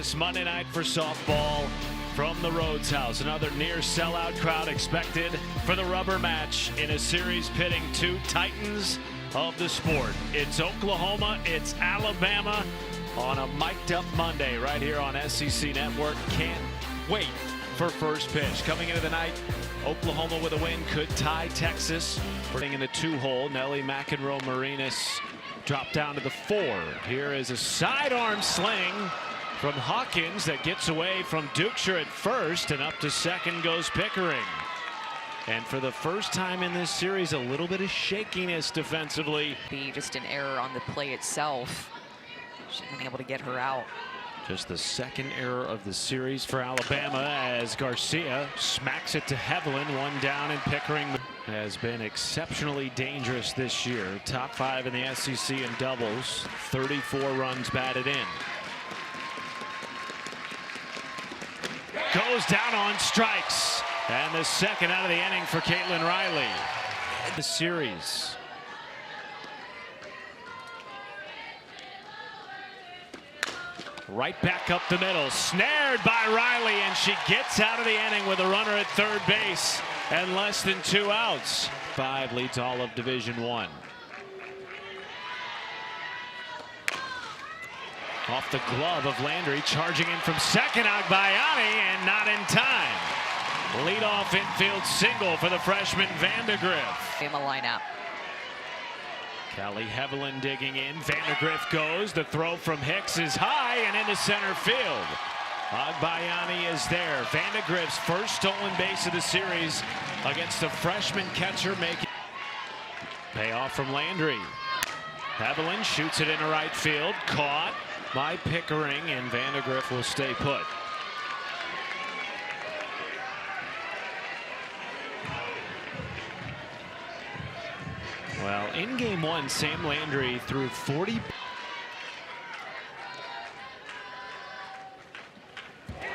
this Monday night for softball from the Rhodes House. Another near sellout crowd expected for the rubber match in a series pitting two titans of the sport. It's Oklahoma, it's Alabama on a mic'd up Monday right here on SEC Network. Can't wait for first pitch. Coming into the night, Oklahoma with a win could tie Texas. Putting in the 2-hole, Nelly McEnroe-Marinas dropped down to the 4. Here is a sidearm sling from Hawkins that gets away from Dukeshire at first, and up to second goes Pickering. And for the first time in this series, a little bit of shakiness defensively. Be just an error on the play itself. She's been able to get her out. Just the second error of the series for Alabama as Garcia smacks it to Hevelin. One down, and Pickering has been exceptionally dangerous this year. Top 5 in the SEC in doubles. 34 runs batted in. Goes down on strikes. And the second out of the inning for Caitlin Riley. The series. Right back up the middle, snared by Riley, and she gets out of the inning with a runner at third base and less than 2 outs. 5 leads all of Division I. Off the glove of Landry, charging in from second, Agbayani, and not in time. Leadoff infield single for the freshman Vandegrift. In the lineup. Callie Hevelin digging in. Vandegrift goes. The throw from Hicks is high and into center field. Agbayani is there. Vandegrift's first stolen base of the series against a freshman catcher making. Payoff from Landry. Hevelin shoots it into right field. Caught by Pickering, and Vandegrift will stay put. Well, in game 1, Sam Landry threw 40.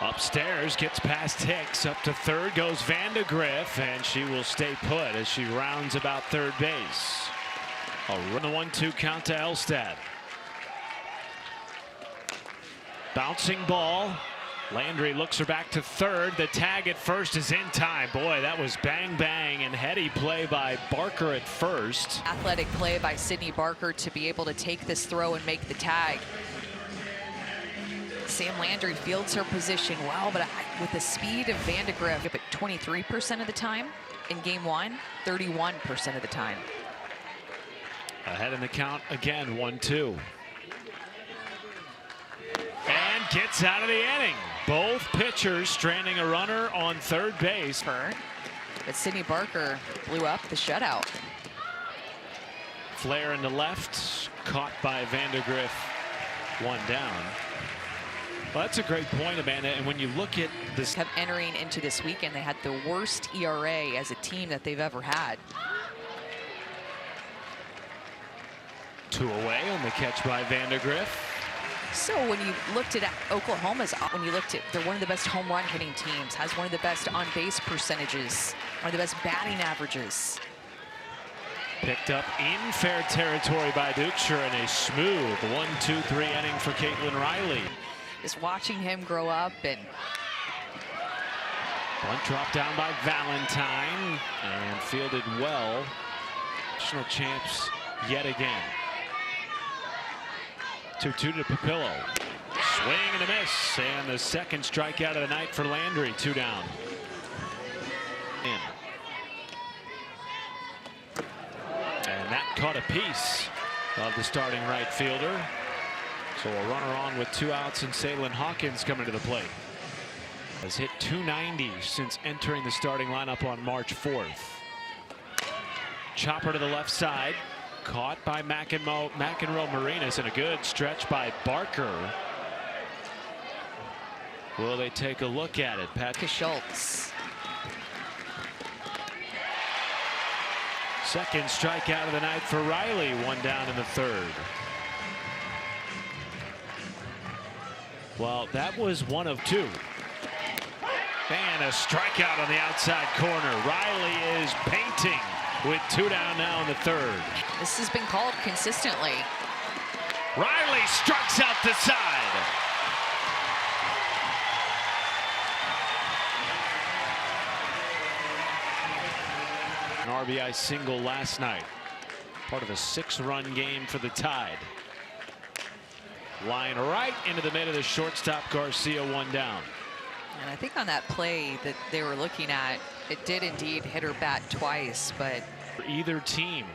Upstairs, gets past Hicks, up to third goes Vandegrift, and she will stay put as she rounds about third base. A run, the 1-2 count to Elstad. Bouncing ball. Landry looks her back to third. The tag at first is in time. Boy, that was bang bang and heady play by Barker at first. Athletic play by Sydney Barker to be able to take this throw and make the tag. Sam Landry fields her position well, but with the speed of Vandegrift, at 23% of the time in game 1, 31% of the time. Ahead in the count again, 1-2. And gets out of the inning. Both pitchers stranding a runner on third base. But Sydney Barker blew up the shutout. Flare into left, caught by Vandegrift, one down. Well, that's a great point, Amanda. And when you look at this, Entering into this weekend, they had the worst ERA as a team that they've ever had. 2 away on the catch by Vandegrift. So when you looked at Oklahoma's, they're one of the best home run hitting teams, has one of the best on base percentages, one of the best batting averages. Picked up in fair territory by Dukeshire, and a smooth 1-2-3 inning for Caitlin Riley. Just watching him grow up, and bunt dropped down by Valentine and fielded well. National champs yet again. 2-2 to Papillo. Swing and a miss, and the second strikeout of the night for Landry. 2 down. In. And that caught a piece of the starting right fielder. So a runner on with 2 outs, and Saylin Hawkins coming to the plate. Has hit .290 since entering the starting lineup on March 4th. Chopper to the left side. Caught by McEnroe-Marinas, and a good stretch by Barker. Will they take a look at it? Pat Schultz. Second strikeout of the night for Riley. 1 down in the third. Well, that was 1 of 2. And a strikeout on the outside corner. Riley is painting with 2 down now in the third. This has been called consistently. Riley strikes out the side. An RBI single last night. Part of a 6-run game for the Tide. Line right into the mid of the shortstop. Garcia, one down. And I think on that play that they were looking at, it did indeed hit her bat twice, but For either team.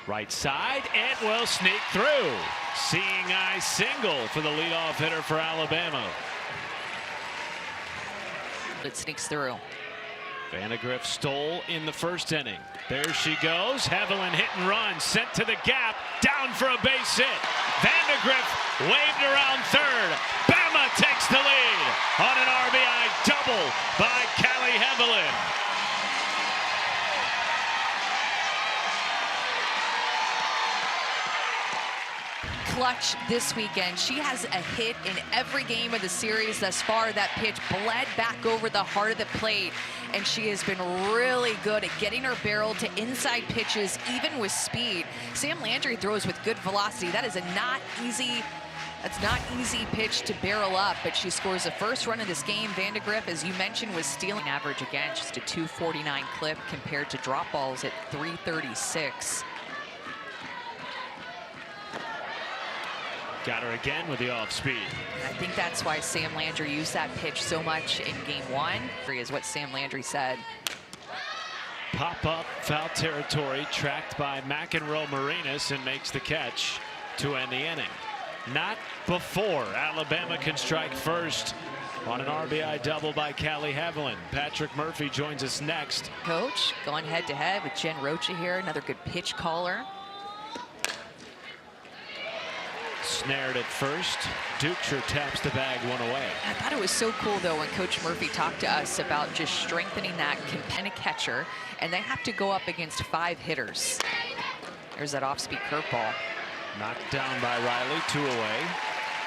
Right side, it will sneak through. Seeing eye single for the leadoff hitter for Alabama. it sneaks through. Vandegrift stole in the first inning. There she goes. Hevelin hit and run, sent to the gap, down for a base hit. Vandegrift waved around third. Bama takes the lead on an RBI double by Callie Hevelin. Clutch this weekend. She has a hit in every game of the series thus far. That pitch bled back over the heart of the plate, and she has been really good at getting her barrel to inside pitches, even with speed. Sam Landry throws with good velocity. That is that's not easy pitch to barrel up, but she scores the first run of this game. Vandegrift, as you mentioned, was stealing average again, just a 249 clip compared to drop balls at 336. Got her again with the off speed. I think that's why Sam Landry used that pitch so much in game one, is what Sam Landry said. Pop up, foul territory, tracked by McEnroe Marinas, and makes the catch to end the inning. Not before Alabama can strike first on an RBI double by Callie Hevelin. Patrick Murphy joins us next. Coach going head to head with Jen Rocha here, another good pitch caller. Snared at first. Duchre taps the bag one away. I thought it was so cool, though, when Coach Murphy talked to us about just strengthening that competitive catcher, and they have to go up against 5 hitters. There's that off-speed curveball. Knocked down by Riley, 2 away.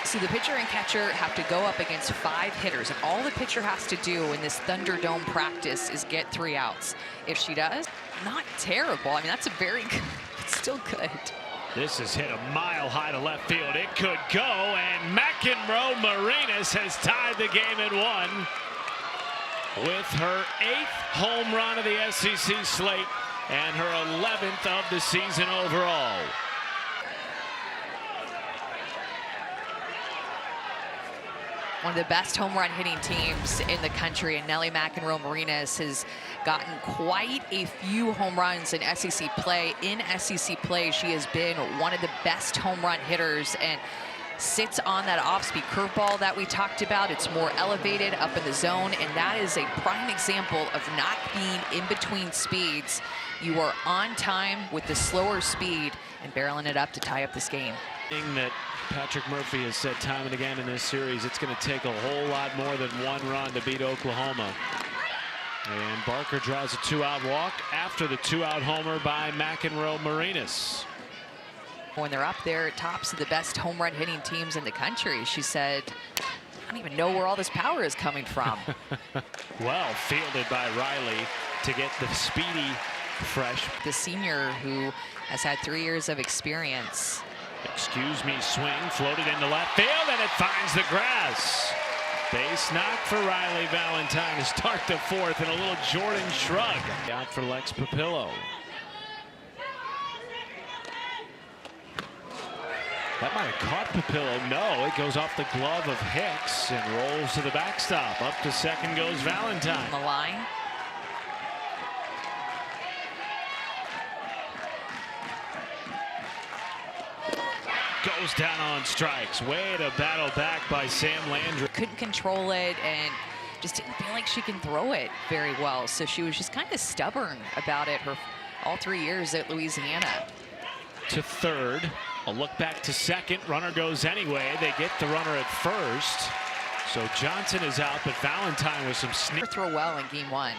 So the pitcher and catcher have to go up against 5 hitters, and all the pitcher has to do in this Thunderdome practice is get 3 outs. If she does, not terrible. I mean, that's a very good, it's still good. This is hit a mile high to left field. It could go, and McEnroe Marinas has tied the game at 1 with her 8th home run of the SEC slate and her 11th of the season overall. One of the best home run hitting teams in the country, and Nellie McEnroe Marinas has gotten quite a few home runs in SEC play. In SEC play, she has been one of the best home run hitters and sits on that off-speed curveball that we talked about. It's more elevated up in the zone, and that is a prime example of not being in between speeds. You are on time with the slower speed and barreling it up to tie up this game. That Patrick Murphy has said time and again in this series, it's going to take a whole lot more than 1 run to beat Oklahoma. And Barker draws a 2-out walk after the 2-out homer by McEnroe Marinas. When they're up there at tops of the best home run hitting teams in the country, she said, I don't even know where all this power is coming from. Well fielded by Riley to get the speedy fresh. The senior who has had 3 years of experience. Excuse me, swing floated into left field, and it finds the grass. Base knock for Riley Valentine to start the 4th, and a little Jordan shrug. Out for Lex Papillo. That might have caught Papillo. No, it goes off the glove of Hicks and rolls to the backstop. Up to second goes Valentine. On the line. Goes down on strikes. Way to battle back by Sam Landry. Couldn't control it and just didn't feel like she can throw it very well. So she was just kind of stubborn about it all 3 years at Louisiana. To third. A look back to second. Runner goes anyway. They get the runner at first. So Johnson is out, but Valentine with some sneak. Throw well in game 1.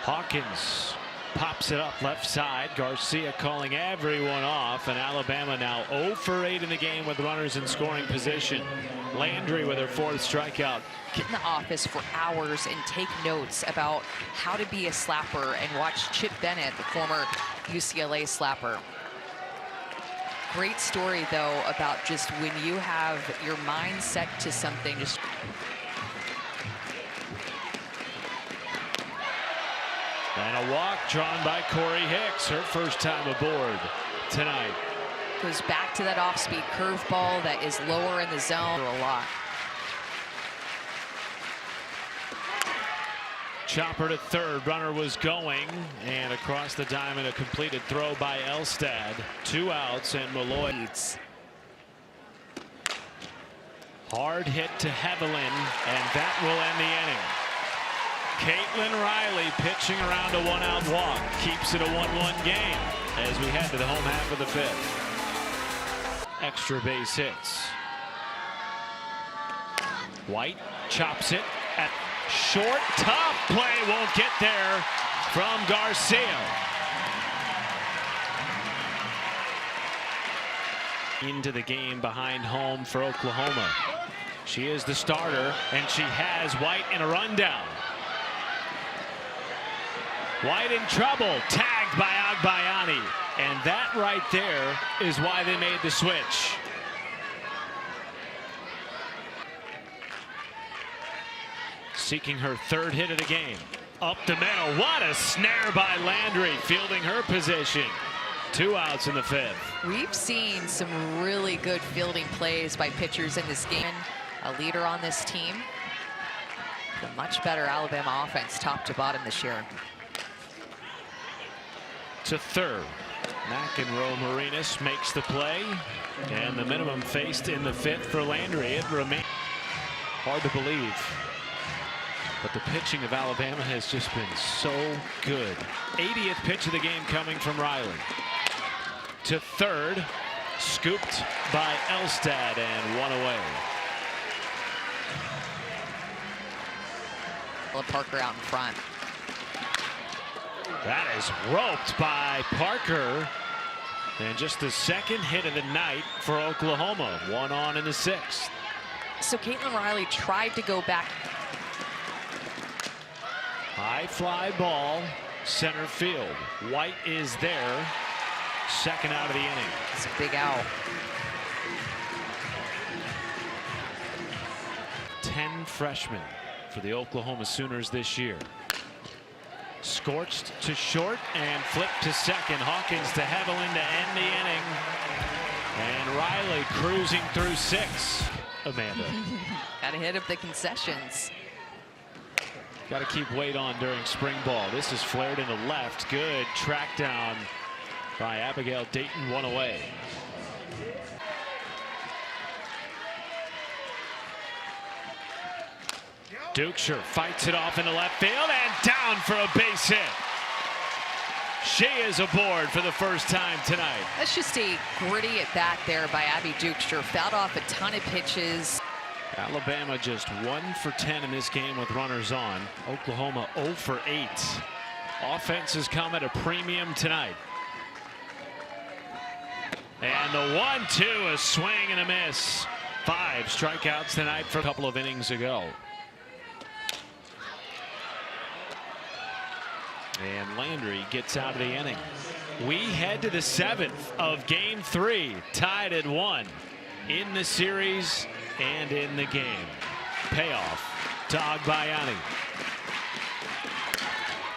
Hawkins pops it up left side. Garcia calling everyone off, and Alabama now 0 for 8 in the game with runners in scoring position. Landry with her 4th strikeout. Get in the office for hours and take notes about how to be a slapper and watch Chip Bennett, the former UCLA slapper. Great story, though, about just when you have your mind set to something, just And a walk drawn by Corey Hicks, her first time aboard tonight. goes back to that off-speed curveball that is lower in the zone a lot. Chopper to third, runner was going, and across the diamond a completed throw by Elstad. 2 outs, and Malloy. Hard hit to Hevelin, and that will end the inning. Caitlin Riley pitching around a 1-out walk, keeps it a 1-1 game as we head to the home half of the 5th. Extra base hits. White chops it at short. Tough play, won't get there from Garcia. Into the game behind home for Oklahoma. She is the starter, and she has White in a rundown. White in trouble, tagged by Agbayani, and that right there is why they made the switch. Seeking her 3rd hit of the game. Up the middle, what a snare by Landry, fielding her position. 2 outs in the 5th. We've seen some really good fielding plays by pitchers in this game. A leader on this team. A much better Alabama offense, top to bottom this year. To third, McEnroe Marinas makes the play, and the minimum faced in the 5th for Landry. It remains hard to believe, but the pitching of Alabama has just been so good. 80th pitch of the game coming from Riley. To third, scooped by Elstad, and 1 away. Parker out in front. That is roped by Parker, and just the 2nd hit of the night for Oklahoma. 1 on in the 6th. So Caitlin Riley tried to go back. High fly ball, center field. White is there. 2nd out of the inning. It's a big out. 10 freshmen for the Oklahoma Sooners this year. Scorched to short and flipped to 2nd. Hawkins to Hevelin to end the inning. And Riley cruising through 6. Amanda. Got to hit up the concessions. Got to keep weight on during spring ball. This is flared into left. Good track down by Abigail Dayton. 1 away. Dukeshire fights it off into left field and down for a base hit. She is aboard for the first time tonight. That's just a gritty at bat there by Abby Dukeshire. Fouled off a ton of pitches. Alabama just 1 for 10 in this game with runners on. Oklahoma 0 for 8. Offense has come at a premium tonight. And the 1-2, a swing and a miss. 5 strikeouts tonight for a couple of innings ago. And Landry gets out of the inning. We head to the 7th of game 3, tied at 1 in the series and in the game. Payoff to Agbayani.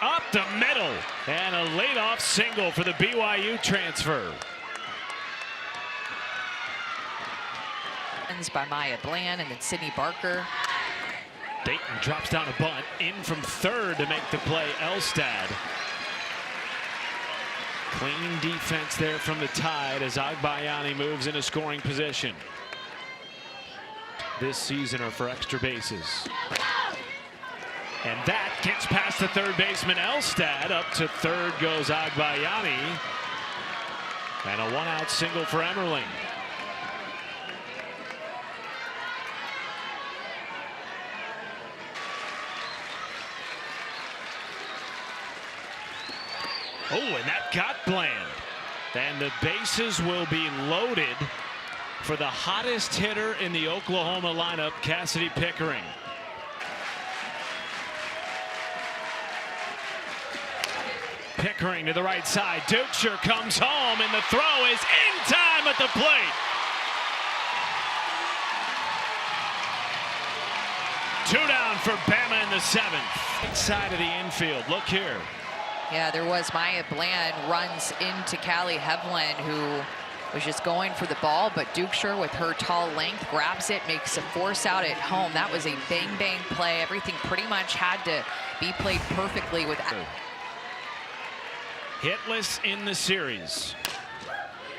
Up the middle, and a leadoff single for the BYU transfer. By Maya Bland and then Sydney Barker. Dayton drops down a bunt in from 3rd to make the play. Elstad. Clean defense there from the Tide as Agbayani moves into scoring position. This season are for extra bases. And that gets past the 3rd baseman Elstad. Up to 3rd goes Agbayani. And a 1-out single for Emmerling. Oh, and that got Bland. And the bases will be loaded for the hottest hitter in the Oklahoma lineup, Cassidy Pickering. Pickering to the right side. Duchscher comes home, and the throw is in time at the plate. Two down for Bama in the seventh. Inside of the infield. Look here. Yeah, there was Maya Bland runs into Callie Hevlin, who was just going for the ball, but Duchscher, with her tall length, grabs it, makes a force out at home. That was a bang-bang play. Everything pretty much had to be played perfectly with. Hitless in the series.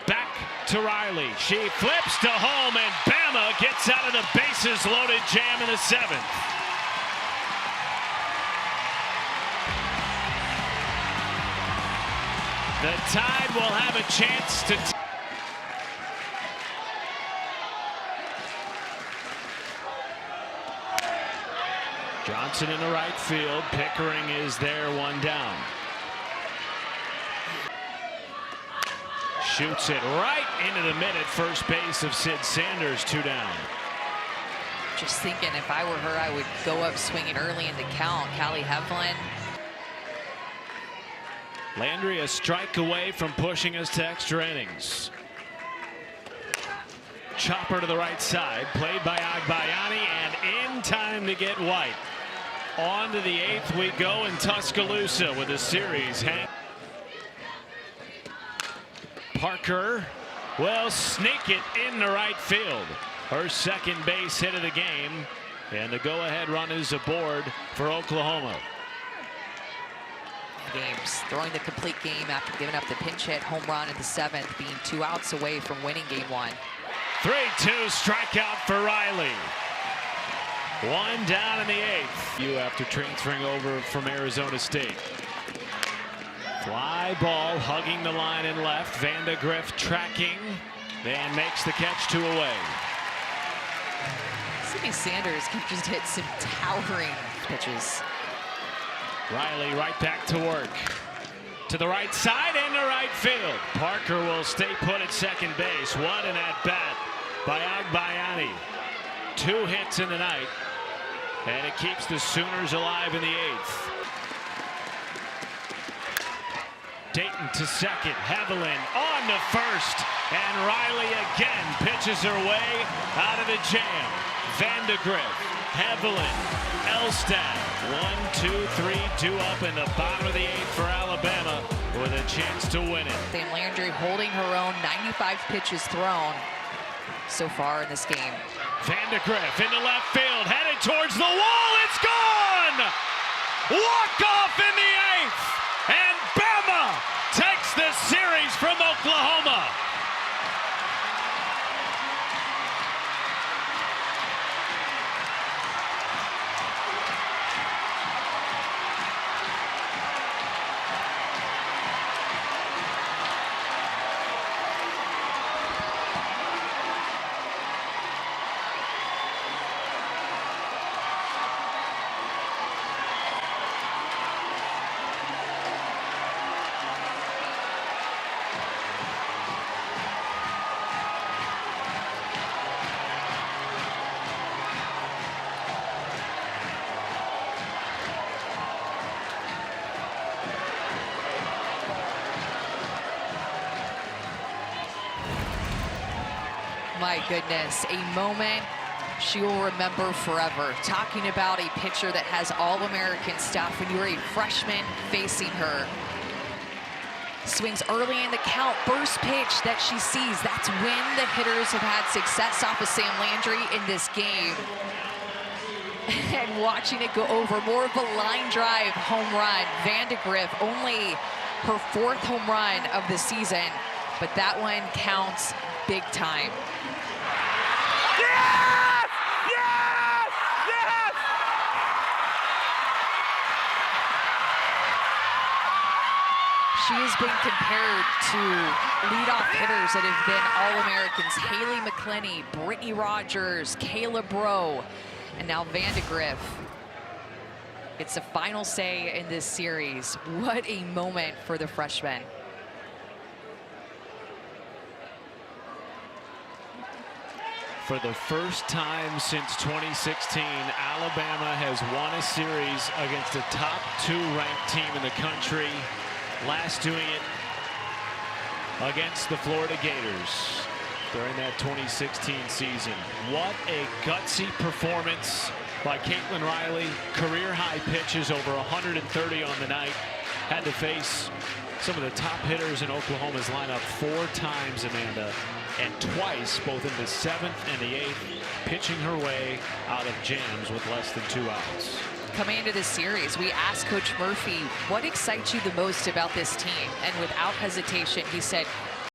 Back to Riley. She flips to home, and Bama gets out of the bases-loaded jam in the seventh. The Tide will have a chance to. Johnson in the right field. Pickering is there, one down. Shoots it right into the mid at first base of Sid Sanders, two down. Just thinking, if I were her, I would go up swinging early in the count. Callie Hevlin. Landry a strike away from pushing us to extra innings. Chopper to the right side, played by Agbayani, and in time to get White. On to the eighth we go in Tuscaloosa with a series. Parker will sneak it in the right field. Her second base hit of the game, and the go-ahead run is aboard for Oklahoma. Games throwing the complete game after giving up the pinch hit home run in the seventh, being 2 outs away from winning game one. 3-2 strikeout for Riley. One down in the eighth. After transferring over from Arizona State. Fly ball hugging the line in left. Vandegrift tracking and makes the catch, 2 away. Sydney Sanders can just hit some towering pitches. Riley right back to work. To the right side and the right field. Parker will stay put at second base. What an at-bat by Agbayani. 2 hits in the night. And it keeps the Sooners alive in the eighth. Dayton to second. Hevlin on to first. And Riley again pitches her way out of the jam. Vandegrift, Hevlin, Elstad. 1, 2, 3, 2 up in the bottom of the eighth for Alabama with a chance to win it. Sam Landry holding her own, 95 pitches thrown so far in this game. Vandegrift into left field, headed towards the wall. It's gone! Walk off in the eighth, and Bama takes the series from Oklahoma. My goodness, a moment she will remember forever. Talking about a pitcher that has All-American stuff when you're a freshman facing her. Swings early in the count, first pitch that she sees. That's when the hitters have had success off of Sam Landry in this game. And watching it go over, more of a line drive home run. Vandegrift, only her 4th home run of the season, but that one counts big time. Yes! Yes! Yes! She has been compared to leadoff hitters that have been All-Americans. Haley McClenny, Brittany Rogers, Kayla Breaux, and now Vandegrift. It's the final say in this series. What a moment for the freshman. For the first time since 2016, Alabama has won a series against a top 2 ranked team in the country. last doing it against the Florida Gators during that 2016 season. What a gutsy performance by Caitlin Riley. Career high pitches, over 130 on the night. Had to face some of the top hitters in Oklahoma's lineup 4 times, Amanda, and twice, both in the 7th and the 8th, pitching her way out of jams with less than 2 outs. Coming into this series, we asked Coach Murphy, what excites you the most about this team? And without hesitation, he said,